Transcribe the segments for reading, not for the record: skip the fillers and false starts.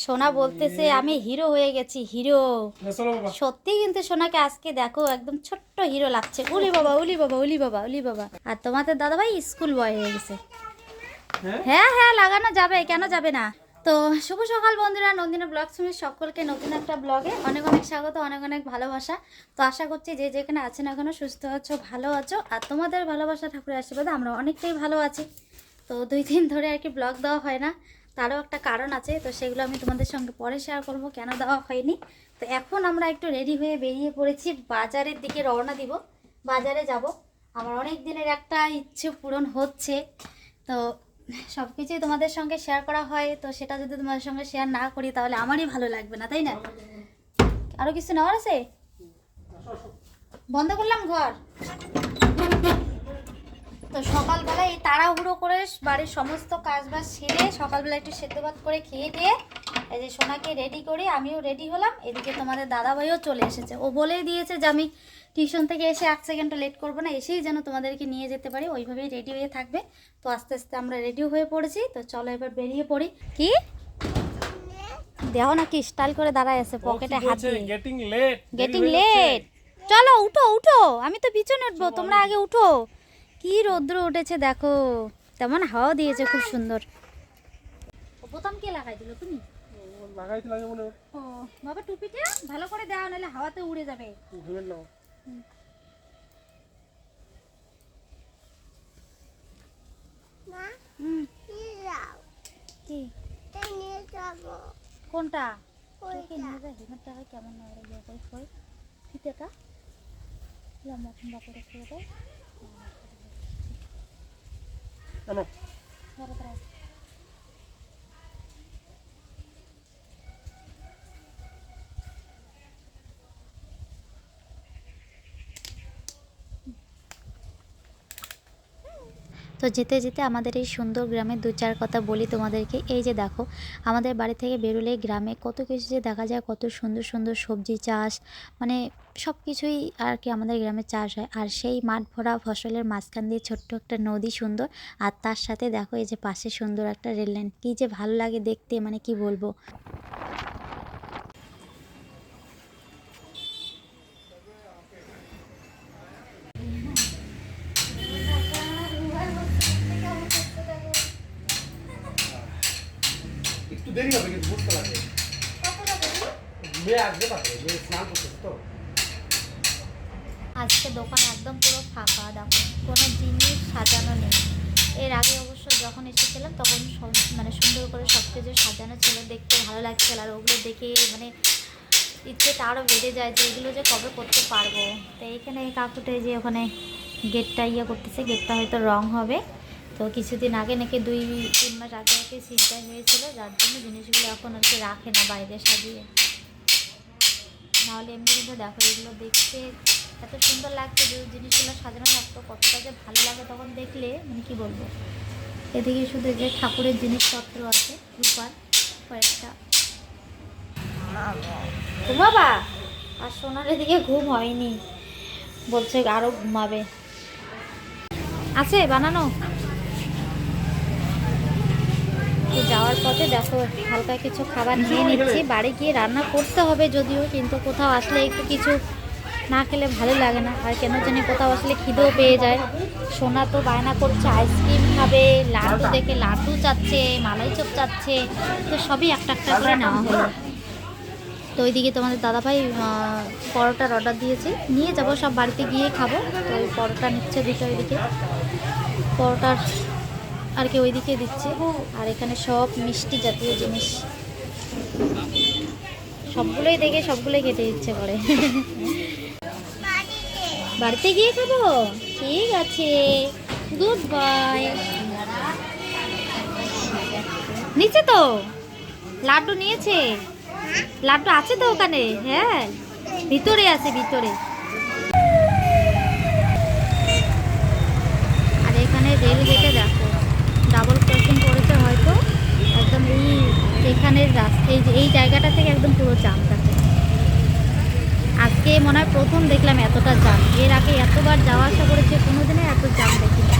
সোনা বলতেছে আমি হিরো হয়ে গেছি, হিরো। সত্যি কিন্তু সোনাকে আজকে দেখো একদম ছোট্ট হিরো লাগছে। উলি বাবা, উলি বাবা, উলি বাবা, উলি বাবা। আর তোমাদের দাদাভাই স্কুল বয় হয়ে গেছে। হ্যাঁ হ্যাঁ, লাগানো যাবে, কেন যাবে না। তো শুভ সকাল বন্ধুরা, নন্দিনা ব্লগ শুনে সকলকে নতুন একটা ব্লগে অনেক অনেক স্বাগত, অনেক অনেক ভালোবাসা। তো আশা করছি যে যেখানে আছেন এখনো সুস্থ আছো, ভালো আছো। আর তোমাদের ভালোবাসা, ঠাকুরের আশীর্বাদে আমরা অনেকটাই ভালো আছি। তো 2 দিন ধরে আর কি ব্লগ দেওয়া হয় না, তারও একটা কারণ আছে। তো সেগুলো আমি তোমাদের সঙ্গে পরে শেয়ার করব কেন দেওয়া হয়নি। তো এখন আমরা একটু রেডি হয়ে বেরিয়ে পড়েছি, বাজারের দিকে রওনা দিব। বাজারে যাব, আমার অনেক দিনের একটা ইচ্ছে পূরণ হচ্ছে। তো সব কিছুই তোমাদের সঙ্গে শেয়ার করা হয়, তো সেটা যদি তোমাদের সঙ্গে শেয়ার না করি তাহলে আমারই ভালো লাগবে না, তাই না? আরও কিছু নেওয়ার আছে? বন্ধ করলাম ঘর। তো সকালবেলা এই তাড়াহুড়ো করে বাড়ির সমস্ত কাজবাজ সেরে সকালবেলা একটু সেদ্ধ ভাত করে খেয়ে দিয়ে এই যে সোনাকে রেডি করে আমিও রেডি হলাম। এদিকে তোমাদের দাদাভাইও চলে এসেছে। ও বলেই দিয়েছে যে আমি টিউশন থেকে এসে 1 সেকেন্ডও লেট করবো না, এসেই যেন তোমাদেরকে নিয়ে যেতে পারি, ওইভাবেই রেডি হয়ে থাকবে। তো আস্তে আস্তে আমরা রেডিও হয়ে পড়েছি। তো চলো এবার বেরিয়ে পড়ি। কি দেখো না কি স্টাইল করে দাঁড়ায় আছে, পকেটে হাত দিয়ে। Getting late. চলো উঠো উঠো, আমি তো পিছনে উঠবো, তোমরা আগে উঠো। কি রৌদ্র উঠেছে দেখো, তেমন হাওয়া দিয়েছে খুব সুন্দর। বোতাম কে লাগাই দিল? তুমি লাগাইছিলাম মনে। ও বাবা, টুপিটা ভালো করে দাও, নাহলে হাওয়াতে উড়ে যাবে। কি কোনটা? হেলমেটটা কেমন ফিতেটা লম্বা ঠান্ডা করে খুলে দেয়। তো যেতে যেতে আমাদের এই সুন্দর গ্রামে 2-4 কথা বলি তোমাদেরকে। এই যে দেখো, আমাদের বাড়ি থেকে বেরোলে গ্রামে কত কিছু যে দেখা যায়, কত সুন্দর সুন্দর সবজি চাষ, মানে সব কিছুই আর কি আমাদের গ্রামে চাষ হয়। আর সেই মাঠ ভরা ফসলের মাঝখান দিয়ে ছোট্ট একটা নদী সুন্দর, আর তার সাথে দেখো এই যে পাশে সুন্দর একটা রেল লাইন, কী যে ভালো লাগে দেখতে, মানে কি বলবো। একটু দেরি হবে কিন্তু বুঝতে পারবে। মেয়ে আসবে পারবে, মেয়ে স্নান করতেছে তো। আজকে দোকান একদম পুরো ফাঁকা, দেখো কোনো জিনিস সাজানো নেই। এর আগে অবশ্য যখন এসেছিলাম তখন মানে সুন্দর করে সব কিছু সাজানো ছিল, দেখতে ভালো লাগছিল। আর ওগুলো দেখে মানে ইচ্ছেটা আরও বেড়ে যায় যে এগুলো যে কবে করতে পারবো। তো এইখানে এই কাকুটা যে ওখানে গেটটা করতেছে, গেটটা হয়তো রং হবে। তো কিছুদিন আগে নাকি 2-3 মাস আগে আর কি ছিনতাই হয়েছিল, যার জন্য জিনিসগুলো এখন আর কি রাখে না বাইরে সাজিয়ে। নাহলে এমনি কিন্তু দেখো এগুলো দেখতে এত সুন্দর লাগছে, যে জিনিসগুলো সাজানো থাকতো কতটা যে ভালো লাগে তখন দেখলে, মানে কি বলবো। এদিকে শুধু যে ঠাকুরের জিনিসপত্র আছে রূপার কয়েকটা। ঘুমাবা? আর সোনার এদিকে ঘুম হয়নি, বলছে আরও ঘুমাবে। আছে বানানো। যাওয়ার পথে দেখো হালকা কিছু খাবার নিয়ে নিচ্ছি, বাড়ি গিয়ে রান্না করতে হবে যদিও, কিন্তু কোথাও আসলে একটু কিছু না খেলে ভালো লাগে না। আর কেন জানি কোথাও আসলে খিদেও পেয়ে যায়। সোনা তো বায়না করছে আইসক্রিম খাবে, লাড্ডু দেখে লাড্ডু চাচ্ছে, মালাই চপ চাচ্ছে। তো সবই একটা একটা করে নেওয়া হলো। তো ওইদিকে তোমাদের দাদাভাই পরোটার অর্ডার দিয়েছে, নিয়ে যাব, সব বাড়িতে গিয়ে খাবো। তো ওই পরোটা নিচ্ছে দুটো, ওইদিকে পরোটার আর কি ওইদিকে দিচ্ছে। আর এখানে সব মিষ্টি জাতীয় জিনিস, সবগুলোই দেখে সবগুলোই খেতে ইচ্ছে করে। বাড়িতে গিয়ে খাবো, ঠিক আছে, গুড বাই। নিচে তো লাড্ডু নিয়েছে, লাড্ডু আছে তো ওখানে, হ্যাঁ ভিতরে আছে, ভিতরে। আর এখানে রেল গেটে দেখো ডাবল ক্রসিং করেছে হয়তো, একদম এখানের রাস্তা এই জায়গাটা থেকে একদম পুরো জাম থাকে। আজকে মনে হয় প্রথম দেখলাম এতটা জাম, এর আগে এতবার যাওয়া আসা করেছে, কোনোদিনই এত জাম দেখিনি।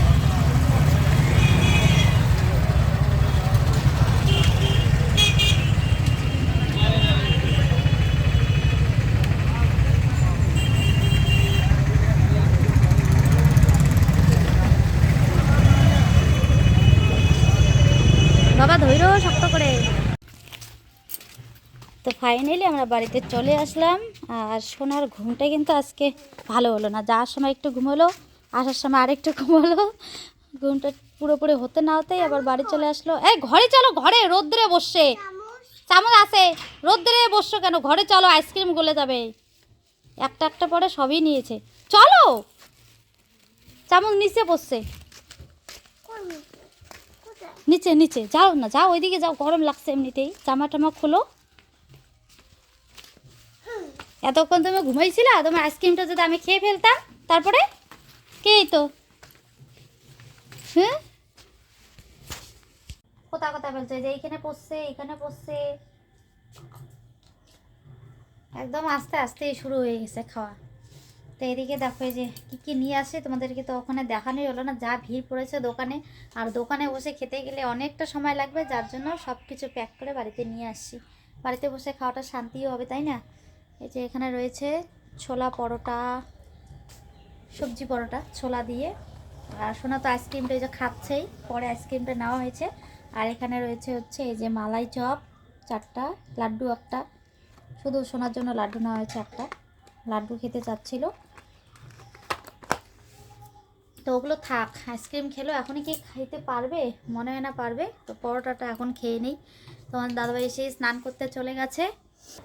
তো ফাইনালি আমরা বাড়িতে চলে আসলাম। আর সোনার ঘুমটা কিন্তু আজকে ভালো হলো না, যাওয়ার সময় একটু ঘুমোলো, আসার সময় আরেকটু ঘুমোলো। ঘুমটা পুরোপুরি হতে না হতেই আবার বাড়ি চলে আসলো। এই ঘরে চলো, ঘরে রোদ্রে বসছে, চামচ আছে, রোদ্রে বসছো কেন? ঘরে চলো, আইসক্রিম গলে যাবে। একটা একটা পরে সবই নিয়েছে, চলো। চামচ নিচে বসছে, নিচে নিচে যাও না, যাও ওইদিকে যাও, গরম লাগছে এমনিতেই। জামা টামা খোলো। এতক্ষণ তুমি ঘুমাইছিলা, তোমার আইসক্রিমটা যদি আমি খেয়ে ফেলতাম তারপরে কে তো হ্যাঁ কোথা কথা বলছে যে এইখানে পড়ছে, এখানে পড়ছে, একদম আস্তে আস্তে শুরু হয়ে গেছে খাওয়া। তো এদিকে দেখো এই যে কী নিয়ে আসে, তোমাদেরকে তো ওখানে দেখানোই হলো না, যা ভিড় পড়েছে দোকানে। আর দোকানে বসে খেতে গেলে অনেকটা সময় লাগবে, যার জন্য সব কিছু প্যাক করে বাড়িতে নিয়ে আসছি। বাড়িতে বসে খাওয়াটা শান্তিও হবে, তাই না? এই যে এখানে রয়েছে ছোলা পরোটা, সবজি পরোটা ছোলা দিয়ে। আর সোনা তো আইসক্রিমটা এই যে খাচ্ছেই, পরে আইসক্রিমটা নেওয়া হয়েছে। আর এখানে রয়েছে হচ্ছে এই যে মালাই চপ 4টা, লাড্ডু একটা, শুধু সোনার জন্য লাড্ডু নেওয়া হয়েছে একটা, লাড্ডু খেতে চাচ্ছিল। তো ওগুলো থাক, আইসক্রিম খেলো, এখনই কি খাইতে পারবে? মনে হয় না পারবে। তো পরোটাটা এখন খেয়ে নেই। তোমার দাদাভাই এসে স্নান করতে চলে গেছে।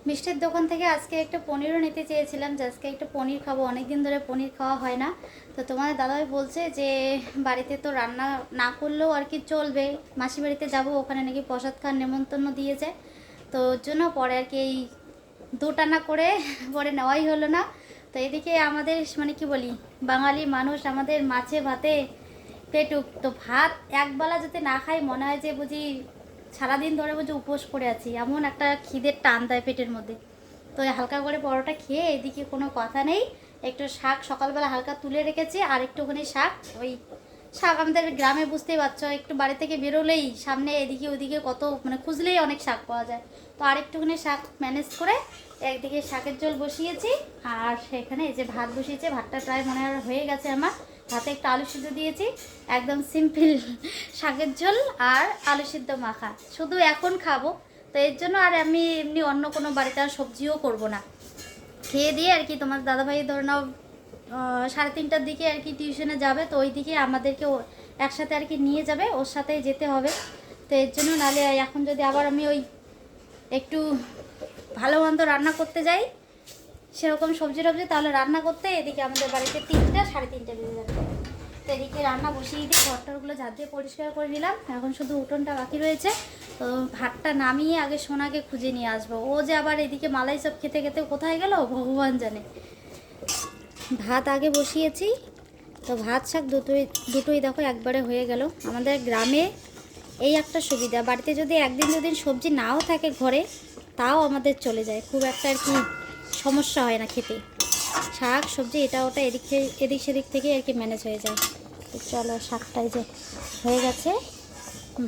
মিষ্টির দোকান থেকে আজকে একটা পনিরও নিতে চেয়েছিলাম, যে আজকে একটা পনির খাবো, অনেক দিন ধরে পনির খাওয়া হয় না। তো তোমাদের দাদাভাই বলছে যে বাড়িতে তো রান্না না করলেও আর কি চলবে, মাসি বাড়িতে যাবো, ওখানে নাকি প্রসাদ খাওয়ার নেমন্তন্ন দিয়েছে। তো ওর জন্য পরে আর কি এই দুটানা করে পরে নেওয়াই হলো না। তো এদিকে আমাদের মানে কি বলি, বাঙালি মানুষ, আমাদের মাছে ভাতে পেটুক। তো ভাত একবেলা যদি না খাই মনে হয় যে বুঝি সারাদিন ধরে বুঝি উপোস করে আছি, এমন একটা খিদের টান দেয় পেটের মধ্যে। তো হালকা করে পরোটা খেয়ে এদিকে কোনো কথা নেই, একটু শাক সকালবেলা হালকা তুলে রেখেছি, আর একটুখানি শাক, ওই শাক আমাদের গ্রামে বুঝতেই পারছো, একটু বাড়ি থেকে বেরোলেই সামনে এদিকে ওদিকে কত মানে খুঁজলেই অনেক শাক পাওয়া যায়। তো আরেকটুখানি শাক ম্যানেজ করে একদিকে শাকের ঝোল বসিয়েছি, আর সেখানে এই যে ভাত বসিয়েছে, ভাতটা প্রায় মনে হয় হয়ে গেছে আমার। ভাতে একটু আলু সিদ্ধ দিয়েছি, একদম সিম্পল শাকের ঝোল আর আলু সিদ্ধ মাখা, শুধু এখন খাবো। তো এর জন্য আর আমি এমনি অন্য কোনো বাড়িতে আর সবজিও করব না। খেয়ে দিয়ে আর কি তোমার দাদাভাই ধরে নাও 3:30টার দিকে আর কি টিউশনে যাবে, তো ওই দিকে আমাদেরকে একসাথে আর কি নিয়ে যাবে, ওর সাথেই যেতে হবে। তো এর জন্য নাহলে এখন যদি আবার আমি ওই একটু ভালো মন্দ রান্না করতে যাই, সেরকম সবজি টবজি, তাহলে রান্না করতে এদিকে আমাদের বাড়িতে 3টা 3:30 বেজে যাবে। তো এদিকে রান্না বসিয়ে দিয়ে ঘরটারগুলো ঝাড় দিয়ে পরিষ্কার করে নিলাম, এখন শুধু উঠোনটা বাকি রয়েছে। তো ভাতটা নামিয়ে আগে সোনাকে খুঁজে নিয়ে আসবো, ও যে আবার এদিকে মালাই সব খেতে খেতে কোথায় গেল ভগবান জানে। ভাত আগে বসিয়েছি, তো ভাত শাক দুটোই দেখো একবারে হয়ে গেল। আমাদের গ্রামে এই একটা সুবিধা, বাড়িতে যদি একদিন দুদিন সবজি নাও থাকে ঘরে, তাও আমাদের চলে যায়, খুব একটা আর কি সমস্যা হয় না খেতে। শাক সবজি এটা ওটা এদিক সেদিক থেকে আর কি ম্যানেজ হয়ে যায়। তো চলো, শাকটাই যে হয়ে গেছে,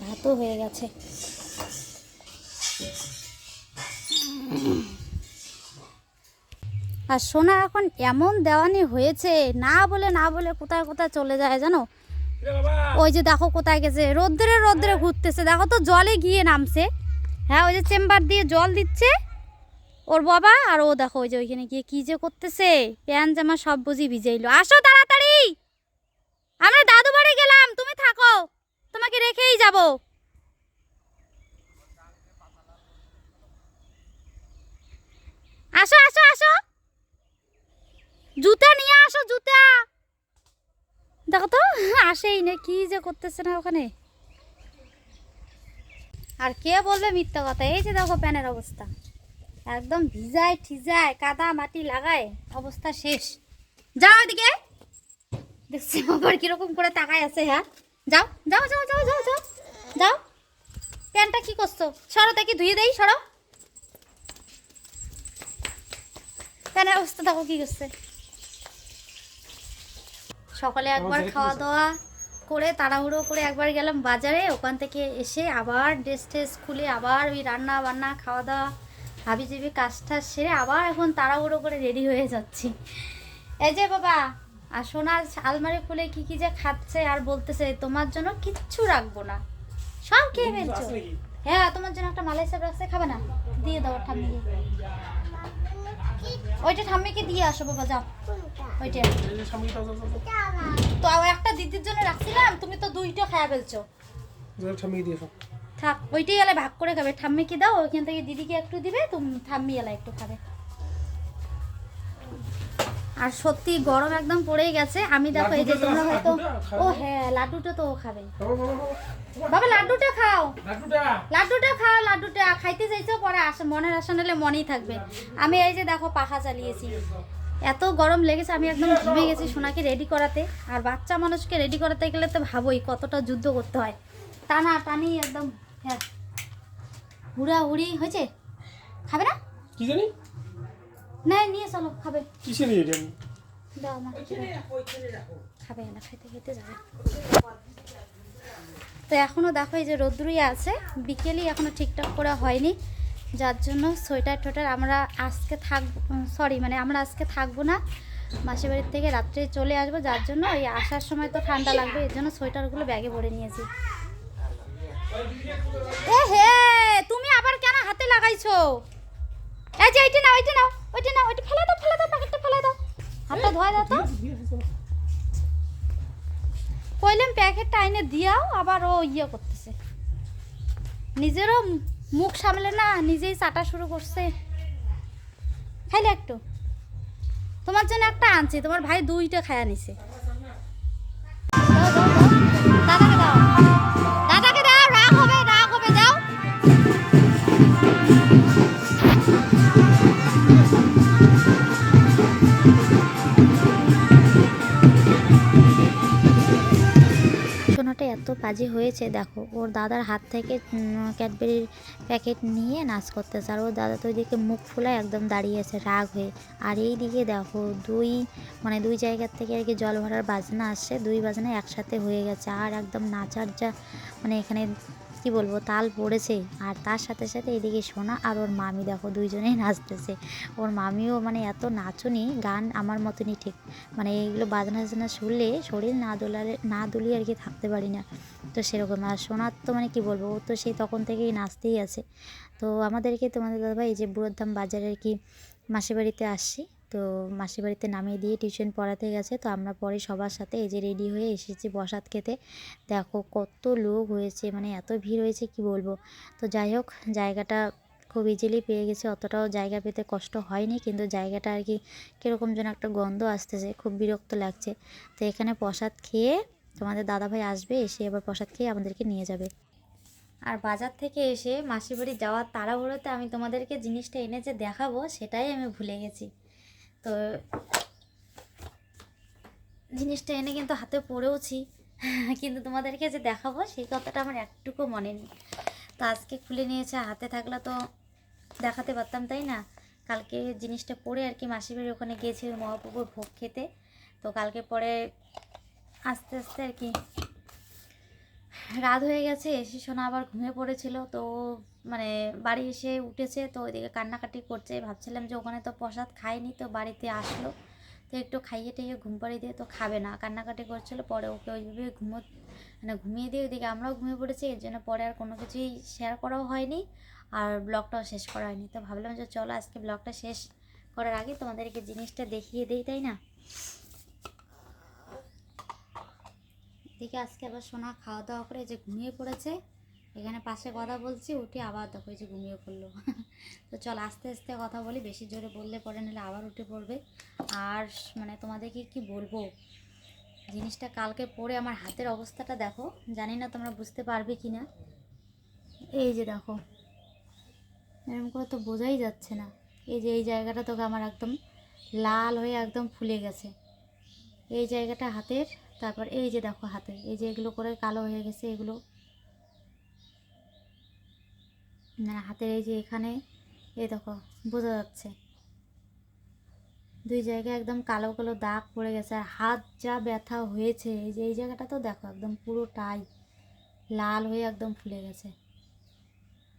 ভাতও হয়ে গেছে। আর সোনা এখন এমন দেওয়ানি হয়েছে, না বলে না বলে কোথায় কোথায় চলে যায় জানো। ওই যে দেখো কোথায় গেছে, রোদ্রে রোদ্রে ঘুরতেছে, দেখো তো জলে গিয়ে নামছে। হ্যাঁ, ওই যে চেম্বার দিয়ে জল দিচ্ছে ওর বাবা, আর ও দেখো ওই যে ওইখানে গিয়ে কি যে করতেছে, প্যান্ট জামা সব বুঝি ভিজাইলো। আসো তাড়াতাড়ি, আমরা দাদু বাড়ি গেলাম, তুমি থাকো, তোমাকে রেখেই যাব। আসো আসো আসো, জুতা নিয়ে আসো, জুতা। দেখো তো আসেই না, কি যে করতেছে না ওখানে। আর কে বলবে মিথ্যা কথা, এই যে দেখো প্যানের অবস্থা, একদম ভিজায় ঠিজায় কাদা মাটি লাগায় অবস্থা শেষ। যাও এদিকে, দেখছি আবার কিরকম করে তাকায় আছে। হ্যাঁ, যাও যাও যাও যাও যাও যাও যাও, প্যান্টটা কি করছো? সরো, তাকে ধুয়ে দেই, সরো। প্যানের অবস্থা দেখো কি করছে। সকালে একবার খাওয়া দাওয়া করে তাড়াহুড়ো করে একবার গেলাম বাজারে, ওখান থেকে এসে আবার ড্রেস ট্রেস খুলে আবার ওই রান্না বান্না খাওয়া দাওয়া হাবিজাবি কাজটা সেরে আবার এখন তাড়াহুড়ো করে রেডি হয়ে যাচ্ছি। এই যে বাবা, আর সোনার আলমারি খুলে কি যে খাচ্ছে, আর বলতেছে তোমার জন্য কিচ্ছু রাখবো না, সব খেয়ে ফেলছো। হ্যাঁ তোমার জন্য একটা মালাই সাপ রাখছে, খাবে না? দিয়ে দাও ঠাম্মিকে। ওইটা ঠাম্মিকে দিয়ে আসো বাবা, যাও। ওইটা তো একটা দিদির জন্য রাখছিলাম, তুমি তো দুইটা খায়া ফেলছো। থাক, ওইটাই এলে ভাগ করে খাবে। ঠাম্মিকে দাও, ওইখান থেকে দিদিকে একটু দিবে, তুমি ঠাম্মি এলে একটু খাবে। আর সত্যি গরম একদম পড়েই গেছে। আমি দেখো এই যে তোমরা হয়তো, ও হ্যাঁ লাড্ডুটা তো ও খাবে। বাবা লাড্ডুটা খাও, লাড্ডুটা খাও, লাড্ডুটা খাইতে চাইছো, পরে মনের আশা নিলে মনেই থাকবে। আমি এই যে দেখো পাখা চালিয়েছি, এত গরম লেগেছে, আমি একদম ঘেমে গেছি সোনাকে রেডি করাতে। আর বাচ্চা মানুষকে রেডি করাতে গেলে তো ভাবোই কতটা যুদ্ধ করতে হয়, টানা টানি একদম। হ্যাঁ হুড়াহুড়ি হয়েছে। খাবে না কি জানি না, নিয়ে চলো খাবে। কিসে নিয়ে যাবি? দাও মা, খাবে না, খাইতে খেতে যাবে। তো এখনও দেখো এই যে রোদ্রুই আছে, বিকেলই এখনও ঠিকঠাক করে হয়নি, যার জন্য সোয়েটার টোয়েটার আমরা আজকে থাকবো, মানে আমরা আজকে থাকবো না, মাসির বাড়ির থেকে রাত্রে চলে আসবো, যার জন্য এই আসার সময় তো ঠান্ডা লাগবে, এর জন্য সোয়েটারগুলো ব্যাগে ভরে নিয়েছি। এ হে, তুমি আবার কেন হাতে লাগাইছো? এই যে এইটা নাও, এইটা নাও, ওইটা নাও, ওইটা ফেলে দাও, ফেলে দাও, প্যাকেটটা ফেলে দাও, হাতটা ধোয়া দাও তো। কইলাম প্যাকেটটা আইনে দিয়াও, আবার ও ইয়ে করতেছে, নিজেরও মুখ সামলে না, নিজেই চাটা শুরু করছে। খাইলে একটু, তোমার জন্য একটা আনছি, তোমার ভাই দুইটা খায়া নিছে। দাদাকে দাও, দাদাকে দাও, রাগ হবে, রাগ হবে, যাও। সোনাটা এত বাজে হয়েছে দেখো, ওর দাদার হাত থেকে ক্যাডবেরির প্যাকেট নিয়ে নাচ করতেছে, আর ওর দাদা তো ওইদিকে মুখ ফুলায় একদম দাঁড়িয়ে আছে রাগ হয়ে। আর এই দিকে দেখো দুই জায়গার থেকে আর কি জল ভরার বাজনা আসছে, দুই বাজনা একসাথে হয়ে গেছে, আর একদম নাচার যা মানে এখানে কি বলবো তাল পড়েছে। আর তার সাথে সাথে এদিকে সোনা আর ওর মামি দেখো দুইজনেই নাচতেছে। ওর মামিও মানে এত নাচুনি, গান আমার মতনই ঠিক, মানে এইগুলো বাজনা টাজনা শুনলে শরীর না দুলিয়ে আর কি থাকতে পারি না, তো সেরকম। আর সোনার তো মানে কি বলবো, ও তো সেই তখন থেকেই নাচতেই আছে। তো আমাদেরকে তোমাদের দাদাভাই এই যে বুড়োধাম বাজারে আর কি মাসির বাড়িতে আসছি, তো মাসির বাড়িতে নামিয়ে দিয়ে টিউশন পড়াতে গেছে, তো আমরা পরে সবার সাথে এই যে রেডি হয়ে এসেছি প্রসাদ খেতে। দেখো কত লোক হয়েছে, মানে এত ভিড় হয়েছে কি বলবো। তো যাই হোক, জায়গাটা খুব ইজিলি পেয়ে গেছি, অতটাও জায়গা পেতে কষ্ট হয়নি, কিন্তু জায়গাটা আর কি কীরকম যেন একটা গন্ধ আসতেছে, খুব বিরক্ত লাগছে। তো এখানে প্রসাদ খেয়ে তোমাদের দাদাভাই আসবে, এসে আবার প্রসাদ খেয়ে আমাদেরকে নিয়ে যাবে। আর বাজার থেকে এসে মাসির বাড়ি যাওয়ার তাড়াহুড়োতে আমি তোমাদেরকে জিনিসটা এনে যে দেখাবো সেটাই আমি ভুলে গেছি। তো জিনিসটা এনে কিন্তু হাতে পড়েওছি, কিন্তু তোমাদেরকে যে দেখাবো সেই কথাটা আমার একটুকু মনে নেই। তো আজকে খুলে নিয়েছে, হাতে থাকলে তো দেখাতে পারতাম, তাই না? কালকে জিনিসটা পরে আর কি মাসির বাড়ির ওখানে গিয়েছি মহাপ্রভুর ভোগ খেতে, তো কালকে পরে আস্তে আস্তে আর কি রাত হয়ে গেছে, এসে সোনা আবার ঘুমিয়ে পড়েছিল। তো মানে বাড়ি এসে উঠেছে, তো ওইদিকে কান্নাকাটি করছে, ভাবছিলাম যে ওখানে তো প্রসাদ খায়নি, তো বাড়িতে আসলো তো একটু খাইয়ে টাইয়ে ঘুম পাড়িয়ে দিয়ে, তো খাবে না, কান্নাকাটি করছিল। পরে ওকে ওইভাবে ঘুমিয়ে দিয়ে ওইদিকে আমরাও ঘুমিয়ে পড়েছি, এর জন্য পরে আর কোনো কিছুই শেয়ার করাও হয়নি, আর ব্লগটাও শেষ করা হয়নি। তো ভাবলাম যে চলো আজকে ব্লগটা শেষ করার আগে তোমাদেরকে জিনিসটা দেখিয়ে দেই, তাই না? এদিকে আজকে আবার সোনা খাওয়া দাওয়া করে যে ঘুমিয়ে পড়েছে, এখানে পাশে কথা বলছি, উঠে আবার দেখো যে ঘুমিয়ে পড়লো। তো চল আস্তে আস্তে কথা বলি, বেশি জোরে বললে পরে নিলে আবার উঠে পড়বে। আর মানে তোমাদেরকে কি বলবো, জিনিসটা কালকে পরে আমার হাতের অবস্থাটা দেখো, জানি না তোমরা বুঝতে পারবে কি না। এই যে দেখো, এরকম করে তো বোঝাই যাচ্ছে না, এই যে এই জায়গাটা তোকে আমার একদম লাল হয়ে একদম ফুলে গেছে, এই জায়গাটা হাতের। তারপর এই যে দেখো হাতে এই যে এগুলো করে কালো হয়ে গেছে, এগুলো মানে হাতের এই যে এখানে এই দেখো বোঝা যাচ্ছে, দুই জায়গায় একদম কালো কালো দাগ পড়ে গেছে। আর হাত যা ব্যথা হয়েছে, এই যে এই জায়গাটা তো দেখো একদম পুরোটাই লাল হয়ে একদম ফুলে গেছে।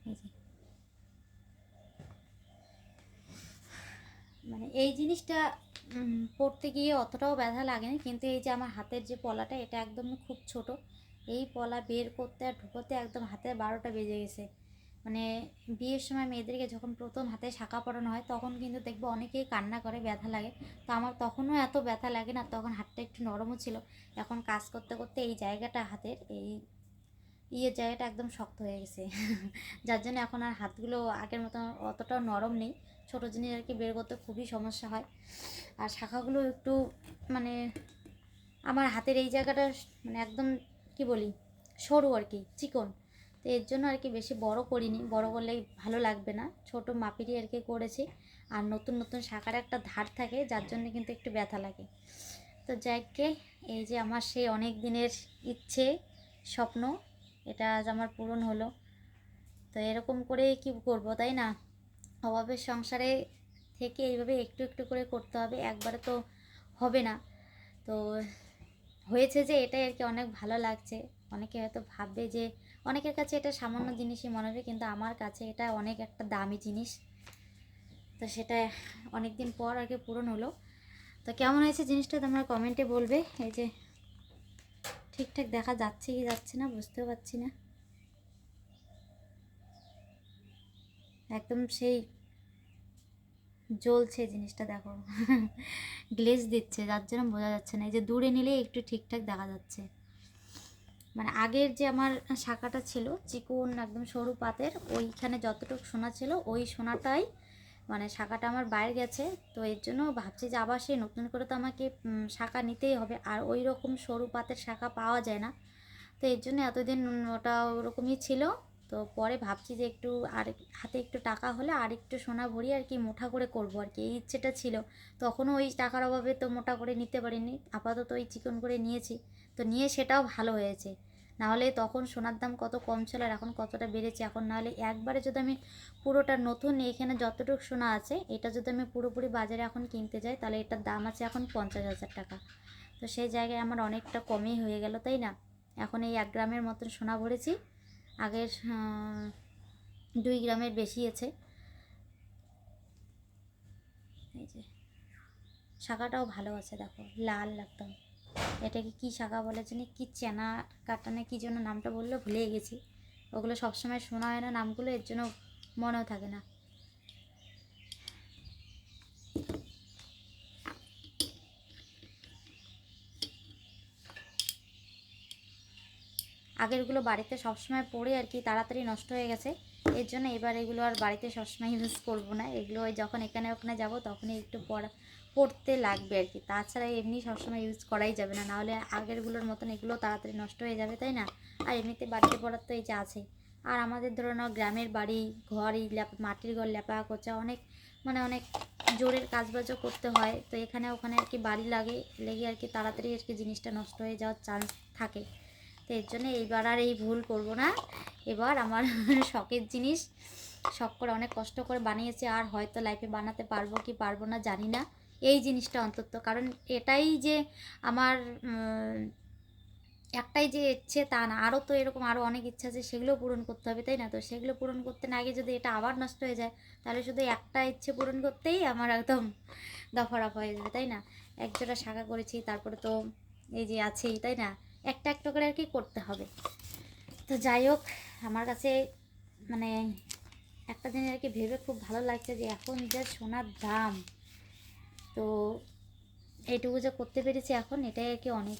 এই যে মানে এই জিনিসটা পড়তে গিয়ে অতটাও ব্যথা লাগেনি, কিন্তু এই যে আমার হাতের যে পলাটা এটা একদম খুব ছোট, এই পলা বের করতে আর ঢুকোতে একদম হাতে 12টা বেজে গেছে। মানে বিয়ের সময় মেয়েদেরকে যখন প্রথম হাতে শাঁখা পরানো হয় তখন কিন্তু দেখবো অনেকেই কান্না করে, ব্যথা লাগে। তো আমার তখনও এত ব্যথা লাগে না, তখন হাতটা একটু নরমও ছিল। এখন কাজ করতে করতে এই জায়গাটা, হাতের এই জায়গাটা একদম শক্ত হয়ে গেছে যার জন্য এখন আর হাতগুলো আগের মতো অতটাও নরম নেই। ছোটো জিনিস আর কি বের করতে খুবই সমস্যা হয়। আর শাঁখাগুলো একটু মানে আমার হাতের এই জায়গাটা মানে একদম কি বলি সরু আর কি, চিকন। তো এর জন্য আর কি বেশি বড় করিনি, বড় করলে ভালো লাগবে না, ছোট মাপেরই আর কি করেছি। আর নতুন নতুন শাঁখার একটা ধার থাকে যার জন্য কিন্তু একটু ব্যথা লাগে। তো যাইকে এই যে আমার সেই অনেক দিনের ইচ্ছে, স্বপ্ন, এটা আজ আমার পূরণ হলো। তো এরকম করে কি করব, তাই না? অভাবের সংসারে থেকে এইভাবে একটু একটু করে করতে হবে, একবারে তো হবে না। তো হয়েছে যে এটাই আর কি অনেক ভালো লাগছে। অনেকে হয়তো ভাববে যে অনেকের কাছে এটা সামান্য জিনিসই মনে হবে, কিন্তু আমার কাছে এটা অনেক একটা দামি জিনিস। তো সেটা অনেক দিন পর আর কি পূরণ হলো। তো কেমন হয়েছে জিনিসটা তোমরা কমেন্টে বলবে। এই যে ঠিকঠাক দেখা যাচ্ছে কি যাচ্ছে না বুঝতেও পারছি না, একদম সেই জ্বলছে জিনিসটা, দেখো গ্লেজ দিচ্ছে যার জন্য বোঝা যাচ্ছে না। এই যে দূরে নিলে একটু ঠিকঠাক দেখা যাচ্ছে। মানে আগের যে আমার শাঁখাটা ছিল চিকন একদম সরু পাতের, ওইখানে যতটুকু সোনা ছিল ওই সোনাটাই মানে শাঁখাটা আমার বাইরে গেছে। তো এর জন্য ভাবছি যে আবার সেই নতুন করে তো আমাকে শাঁখা নিতেই হবে, আর ওই রকম সরু পাতের শাঁখা পাওয়া যায় না। তো এর জন্য এতদিন ওটা ওরকমই ছিল। তো পরে ভাবছি যে একটু আর হাতে একটু টাকা হলে আর একটু সোনা ভরিয়ে আর কি মোটা করে করবো আর কি, এই ইচ্ছেটা ছিল। তখনও ওই টাকার অভাবে তো মোটা করে নিতে পারিনি, আপাতত ওই চিকন করে নিয়েছি। তো নিয়ে সেটাও ভালো হয়েছে, নাহলে তখন সোনার দাম কত কম ছিল আর এখন কতটা বেড়েছে। এখন নাহলে একবারে যদি আমি পুরোটা নতুন এখানে যতটুকু সোনা আছে এটা যদি আমি পুরোপুরি বাজারে এখন কিনতে যাই তাহলে এটার দাম আছে এখন 50,000 টাকা। তো সেই জায়গায় আমার অনেকটা কমই হয়ে গেল, তাই না? এখন এই 1 গ্রামের মতন সোনা ভরেছি, আগের 2 গ্রামের বেশি আছে। এই যে শাঁখাটাও ভালো আছে, দেখো লাল একদম। এটাকে কি শাঁখা বলে জানি, কি চেনা কাটানে কি জন্য নামটা বললো ভুলে গেছি। ওগুলো সবসময় শোনা হয় না নামগুলো, এর জন্য মনেও থাকে না। আগেরগুলো বাড়িতে সবসময় পড়ে আর কি তাড়াতাড়ি নষ্ট হয়ে গেছে, এর জন্য এবার এগুলো আর বাড়িতে সবসময় ইউজ করবো না। এগুলো ওই যখন এখানে ওখানে যাবো তখনই একটু পড়তে লাগবে আর কি, তাছাড়া এমনি সবসময় ইউজ করাই যাবে না, নাহলে আগেরগুলোর মতন এগুলো তাড়াতাড়ি নষ্ট হয়ে যাবে, তাই না? আর এমনিতে বাড়িতে পড়ার তো এই যে আছে। আর আমাদের ধরো না গ্রামের বাড়ি ঘর, এই মাটির ঘর লেপা কোচা অনেক মানে অনেক জোরের কাজবাজও করতে হয়। তো এখানে ওখানে আর কি বাড়ি লেগে আর কি তাড়াতাড়ি আর কি জিনিসটা নষ্ট হয়ে যাওয়ার চান্স থাকে। তো এর জন্য এইবার আর এই ভুল করব না। এবার আমার শখের জিনিস শখ করে অনেক কষ্ট করে বানিয়েছে, আর হয়তো লাইফে বানাতে পারবো কি পারবো না জানি না এই জিনিসটা অন্তত। কারণ এটাই যে আমার একটাই যে ইচ্ছে তা না, আরও তো এরকম আরও অনেক ইচ্ছা আছে, সেগুলো পূরণ করতে হবে, তাই না? তো সেগুলো পূরণ করতে না গিয়ে যদি এটা আবার নষ্ট হয়ে যায় তাহলে শুধু একটা ইচ্ছে পূরণ করতেই আমার একদম দফা রফা হয়ে যাবে, তাই না? একজোড়া শাঁখা করেছি, তারপরে তো এই যে আছেই, তাই না? একটা একটা করে আর কি করতে হবে। তো যাই হোক, আমার কাছে মানে একটা জিনিস আর কি ভেবে খুব ভালো লাগছে যে এখন যা সোনার দাম, তো এইটুকু যে করতে পেরেছি এখন এটাই আর কি অনেক।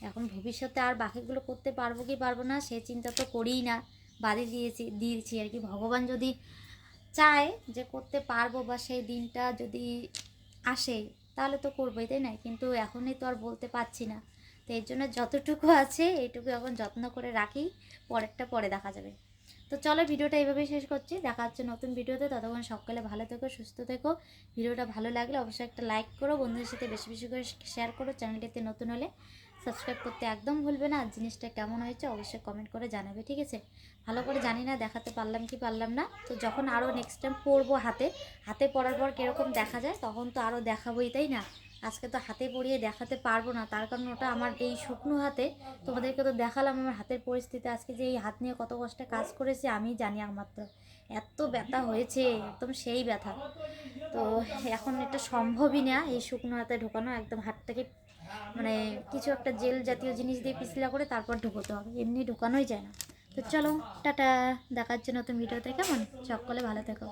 এখন ভবিষ্যতে আর বাকিগুলো করতে পারবো কি পারবো না সে চিন্তা তো করিই না, বাদে দিয়েছি আর কি। ভগবান যদি চায় যে করতে পারবো বা সেই দিনটা যদি আসে তাহলে তো করবোই, তাই না? কিন্তু এখনই তো আর বলতে পারছি না। তো এর জন্য যতটুকু আছে এইটুকু এখন যত্ন করে রাখি, পরেরটা পরে দেখা যাবে। তো চলো ভিডিওটা এইভাবেই শেষ করছি, দেখা হচ্ছে নতুন ভিডিওতে। ততক্ষণ সকালে ভালো থেকো, সুস্থ থেকো। ভিডিওটা ভালো লাগলে অবশ্যই একটা লাইক করো, বন্ধুদের সাথে বেশি বেশি করে শেয়ার করো। চ্যানেলটিতে নতুন হলে সাবস্ক্রাইব করতে একদম ভুলবে না। আর জিনিসটা কেমন হয়েছে অবশ্যই কমেন্ট করে জানাবে, ঠিক আছে? ভালো করে জানি না দেখাতে পারলাম কি পারলাম না, তো যখন আরও নেক্সট টাইম পরবো হাতে পরার পর কীরকম দেখা যায় তখন তো আরও দেখাবোই, তাই না? আজকে তো হাতে পরিয়ে দেখাতে পারবো না, তার কারণ ওটা আমার এই শুকনো হাতে। তোমাদেরকে তো দেখালাম আমার হাতের পরিস্থিতি, আজকে যে এই হাত নিয়ে কত কষ্টে কাজ করেছি আমি জানি একমাত্র। এত ব্যথা হয়েছে, একদম সেই ব্যথা। তো এখন এটা সম্ভবই না এই শুকনো হাতে ঢোকানো, একদম হাতটাকে মানে কিছু একটা জেল জাতীয় জিনিস দিয়ে পিছলা করে তারপর ঢোকাতে হবে, এমনি ঢোকানোই যায় না। তো তো চলো টাটা, দেখার জন্য নতুন ভিডিওতে, কেমন? সকলে ভালো থেকো।